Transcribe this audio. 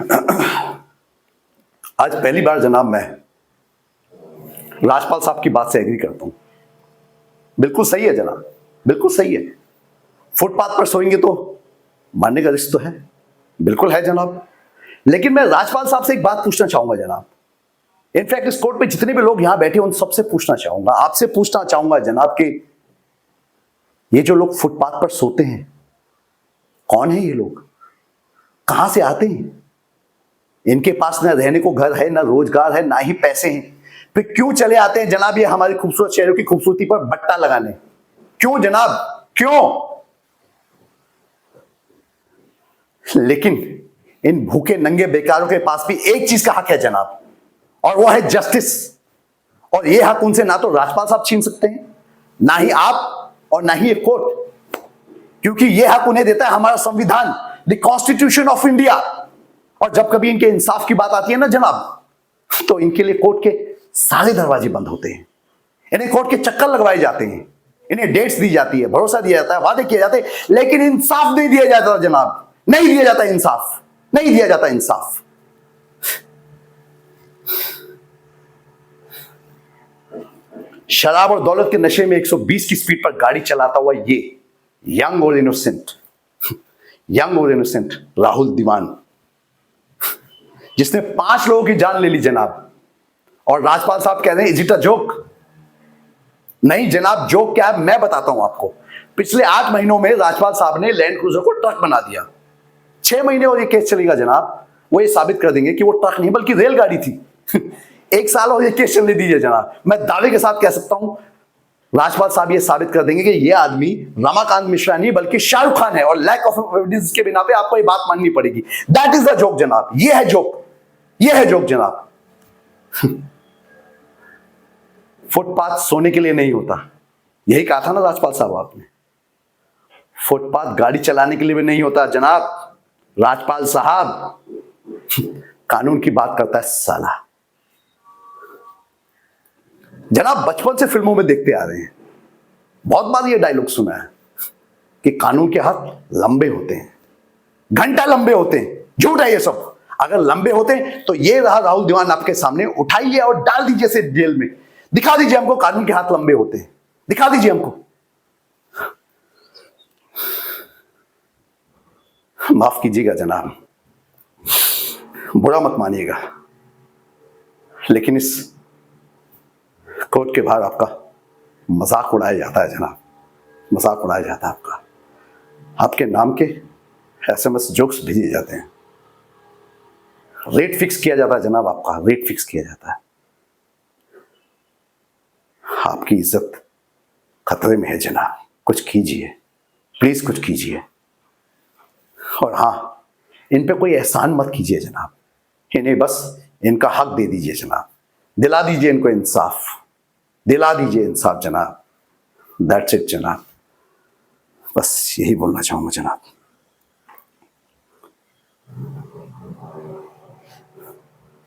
आज पहली बार जनाब मैं राजपाल साहब की बात से एग्री करता हूं। बिल्कुल सही है जनाब, बिल्कुल सही है। फुटपाथ पर सोएंगे तो मरने का रिस्क तो है, बिल्कुल है जनाब। लेकिन मैं राजपाल साहब से एक बात पूछना चाहूंगा जनाब। इनफैक्ट इस कोर्ट पे जितने भी लोग यहां बैठे उन सबसे पूछना चाहूंगा, आपसे पूछना चाहूंगा जनाब कि ये जो लोग फुटपाथ पर सोते हैं कौन है ये लोग, कहां से आते हैं? इनके पास ना रहने को घर है, ना रोजगार है, ना ही पैसे हैं, फिर क्यों चले आते हैं जनाब ये हमारे खूबसूरत शहरों की खूबसूरती पर बट्टा लगाने? क्यों जनाब, क्यों? लेकिन इन भूखे नंगे बेकारों के पास भी एक चीज का हक है जनाब, और वो है जस्टिस। और ये हक उनसे ना तो राजपाल साहब छीन सकते हैं, ना ही आप, और ना ही ये कोर्ट, क्योंकि ये हक उन्हें देता है हमारा संविधान, द कॉन्स्टिट्यूशन ऑफ इंडिया। और जब कभी इनके इंसाफ की बात आती है ना जनाब, तो इनके लिए कोर्ट के सारे दरवाजे बंद होते हैं। इन्हें कोर्ट के चक्कर लगवाए जाते हैं, इन्हें डेट्स दी जाती है, भरोसा दिया जाता है, वादे किए जाते हैं, लेकिन इंसाफ नहीं दिया जाता जनाब, नहीं दिया जाता इंसाफ, नहीं दिया जाता इंसाफ। शराब और दौलत के नशे में 120 की स्पीड पर गाड़ी चलाता हुआ ये यंग और इनोसेंट राहुल दीवान, जिसने 5 लोगों की जान ले ली जनाब। और राजपाल साहब कह रहे हैं इज इट अ जोक? नहीं जनाब, जोक क्या है मैं बताता हूं आपको। पिछले 8 महीनों में राजपाल साहब ने लैंड क्रूजर को ट्रक बना दिया। 6 महीने और ये केस चलेगा जनाब, वो ये साबित कर देंगे कि वो ट्रक नहीं बल्कि रेलगाड़ी थी। 1 साल और ये केस चलने दीजिए जनाब, मैं दावे के साथ कह सकता हूं राजपाल साहब ये साबित कर देंगे कि ये आदमी रमाकांत मिश्रा नहीं बल्कि शाहरुख खान है, और लैक ऑफ एविडेंस के बिना पे आपको ये बात माननी पड़ेगी। दैट इज द जोक जनाब, ये है जोक, ये है जोक जनाब। फुटपाथ सोने के लिए नहीं होता, यही कहा था ना राजपाल साहब आपने। फुटपाथ गाड़ी चलाने के लिए भी नहीं होता जनाब। राजपाल साहब कानून की बात करता है साला। जनाब बचपन से फिल्मों में देखते आ रहे हैं, बहुत बार ये डायलॉग सुना है कि कानून के हाथ लंबे होते हैं, घंटा लंबे होते हैं। झूठ है ये सब। अगर लंबे होते तो ये रहा राहुल दीवान आपके सामने, उठाइए और डाल दीजिए इसे जेल में। दिखा दीजिए हमको कानून के हाथ लंबे होते हैं, दिखा दीजिए हमको। माफ कीजिएगा जनाब, बुरा मत मानिएगा, लेकिन इस कोर्ट के बाहर आपका मजाक उड़ाया जाता है जनाब, मजाक उड़ाया जाता है आपका। आपके नाम के SMS जोक्स भेजे जाते हैं, रेट फिक्स किया जाता है जनाब, आपका रेट फिक्स किया जाता है। आपकी इज्जत खतरे में है जनाब, कुछ कीजिए प्लीज, कुछ कीजिए। और हां, इन पे कोई एहसान मत कीजिए जनाब, इन्हें बस इनका हक दे दीजिए जनाब, दिला दीजिए इनको इंसाफ, दिला दीजिए इंसाफ जनाब। दैट्स इट जनाब, बस यही बोलना चाहूंगा जनाब।